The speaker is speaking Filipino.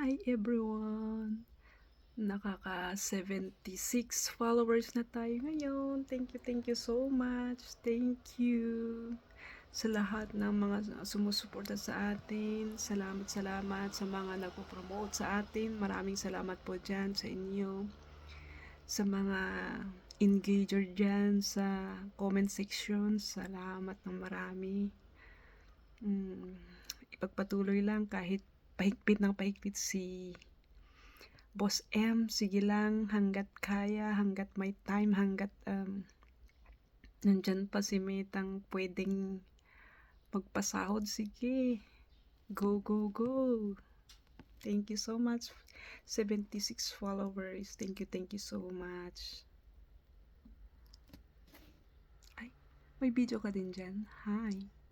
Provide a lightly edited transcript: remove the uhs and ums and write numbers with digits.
Hi everyone! Nakaka 76 followers na tayo ngayon. Thank you so much. Thank you sa lahat ng mga sumusuporta sa atin. Salamat sa mga nagpo-promote sa atin. Maraming salamat po dyan sa inyo. Sa mga engager dyan sa comment section. Salamat ng marami. Ipagpatuloy lang kahit pahigpit si Boss M, sige lang hanggat kaya, hanggat may time, hanggat nandyan pa si Metang pwedeng magpasahod, sige. Go, go, go. Thank you so much. 76 followers. Thank you so much. Ay, may video ka din dyan. Hi.